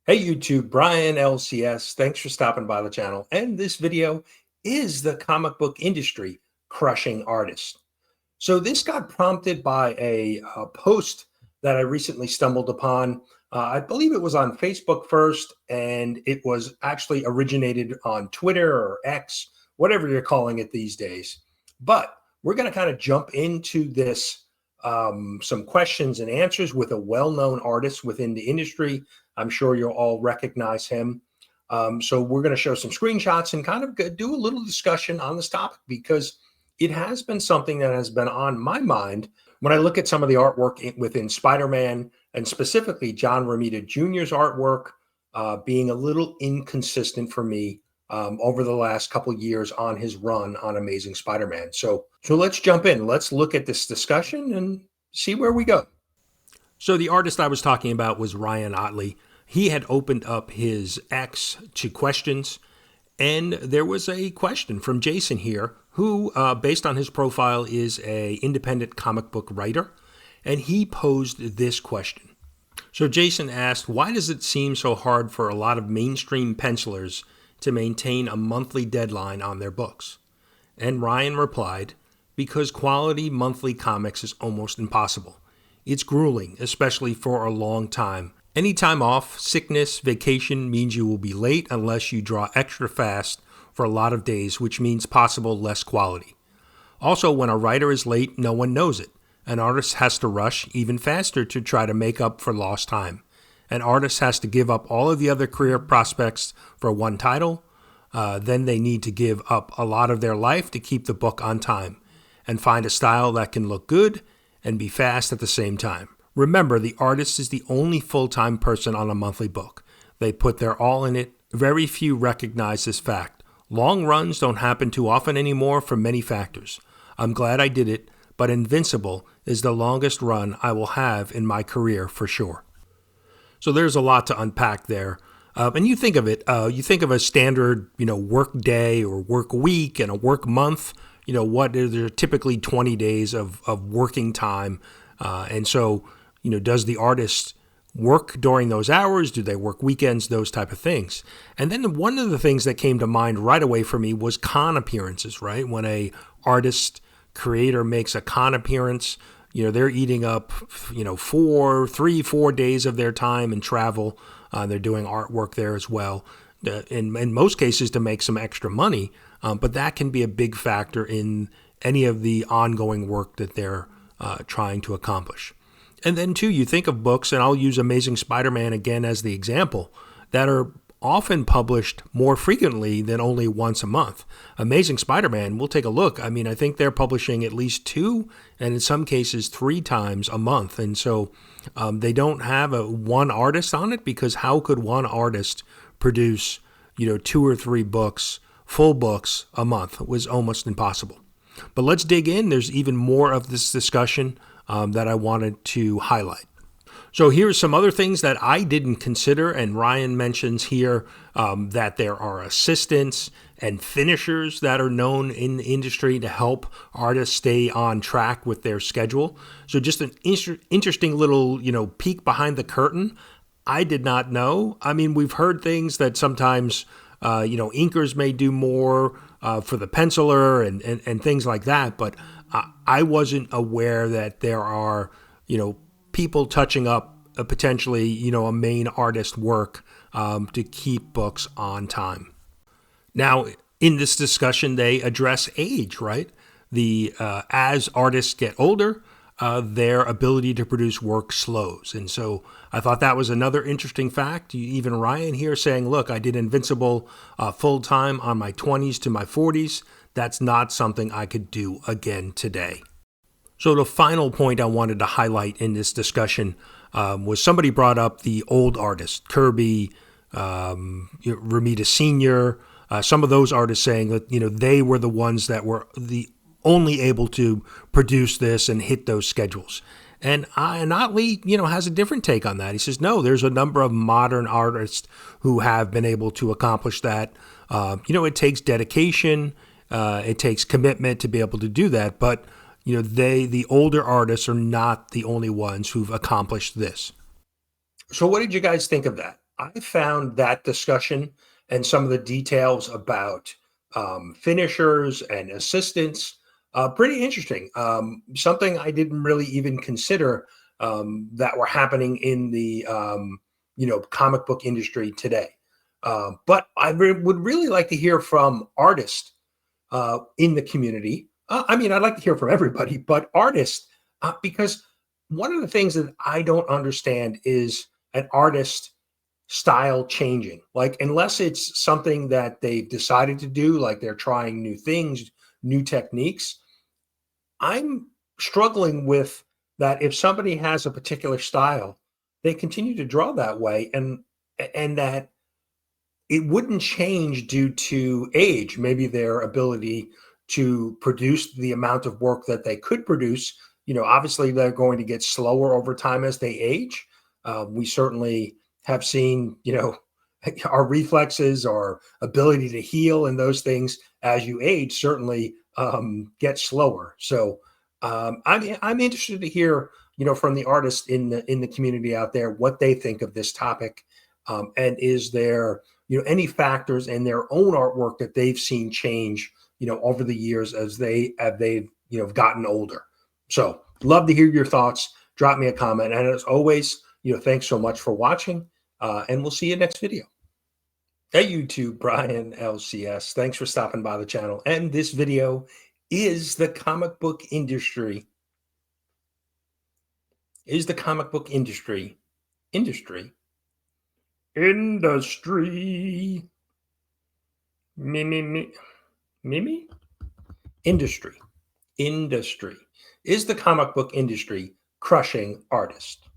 Hey YouTube, Brian LCS. Thanks for stopping by the channel. And this video is the comic book industry crushing artists. So this got prompted by a post that I recently stumbled upon. I believe it was on Facebook first, and it was actually originated on Twitter or X, whatever you're calling it these days. But we're going to kind of jump into this, some questions and answers with a well-known artist within the industry. I'm sure you'll all recognize him. So we're going to show some screenshots and kind of do a little discussion on this topic because it has been something that has been on my mind when I look at some of the artwork within Spider-Man and specifically John Romita Jr.'s artwork being a little inconsistent for me over the last couple years on his run on Amazing Spider-Man. So let's jump in. Let's look at this discussion and see where we go. So the artist I was talking about was Ryan Ottley. He had opened up his X to questions, and there was a question from Jason here, who, based on his profile, is an independent comic book writer, and he posed this question. So Jason asked, why does it seem so hard for a lot of mainstream pencilers to maintain a monthly deadline on their books? And Ryan replied, because quality monthly comics is almost impossible. It's grueling, especially for a long time. Any time off, sickness, vacation means you will be late unless you draw extra fast for a lot of days, which means possible less quality. Also, when a writer is late, no one knows it. An artist has to rush even faster to try to make up for lost time. An artist has to give up all of the other career prospects for one title. Then they need to give up a lot of their life to keep the book on time and find a style that can look good and be fast at the same time. Remember, the artist is the only full-time person on a monthly book. They put their all in it. Very few recognize this fact. Long runs don't happen too often anymore for many factors. I'm glad I did it, but Invincible is the longest run I will have in my career for sure. So there's a lot to unpack there. And you think of it, you think of a standard, work day or work week and a work month. There are typically 20 days of working time. And so, does the artist work during those hours? Do they work weekends? Those type of things. And then one of the things that came to mind right away for me was con appearances, right? When a artist creator makes a con appearance, they're eating up, 4 days of their time and travel. They're doing artwork there as well. In most cases to make some extra money. But that can be a big factor in any of the ongoing work that they're trying to accomplish. And then, too, you think of books, and I'll use Amazing Spider-Man again as the example, that are often published more frequently than only once a month. Amazing Spider-Man, we'll take a look. I think they're publishing at least 2, and in some cases 3 times a month. And so they don't have one artist on it, because how could one artist produce, 2 or 3 books, full books a month? It was almost impossible. But let's dig in. There's even more of this discussion that I wanted to highlight. So here's some other things that I didn't consider, and Ryan mentions here that there are assistants and finishers that are known in the industry to help artists stay on track with their schedule. So just an interesting little, peek behind the curtain. I did not know. We've heard things that sometimes inkers may do more for the penciler and things like that, but I wasn't aware that there are, people touching up potentially, a main artist work to keep books on time. Now, in this discussion, they address age, right? As artists get older, their ability to produce work slows. And so I thought that was another interesting fact. Even Ryan here saying, look, I did Invincible full-time on my 20s to my 40s. That's not something I could do again today. So the final point I wanted to highlight in this discussion was somebody brought up the old artists, Kirby, Romita Sr., some of those artists saying that, they were the ones that were the only able to produce this and hit those schedules. And Otley, has a different take on that. He says, no, there's a number of modern artists who have been able to accomplish that. It takes dedication, it takes commitment to be able to do that. But, the older artists are not the only ones who've accomplished this. So what did you guys think of that? I found that discussion and some of the details about finishers and assistants pretty interesting. Something I didn't really even consider that were happening in the comic book industry today. But would really like to hear from artists in the community. I mean, I'd like to hear from everybody, but artists, because one of the things that I don't understand is an artist style changing. Like, unless it's something that they've decided to do, like they're trying new things, new techniques, I'm struggling with that. If somebody has a particular style, they continue to draw that way, and that it wouldn't change due to age, maybe their ability to produce the amount of work that they could produce. Obviously, they're going to get slower over time as they age. We certainly have seen, our reflexes, our ability to heal, and those things as you age certainly get slower. So I'm interested to hear, from the artists in the community out there, what they think of this topic, and is there any factors in their own artwork that they've seen change, over the years as they've gotten older. So love to hear your thoughts. Drop me a comment. And as always, thanks so much for watching. And we'll see you next video. Hey, YouTube, Brian LCS. Thanks for stopping by the channel. And this video is the comic book industry. Is the comic book industry. Industry. Mimi? Industry. Is the comic book industry crushing artists?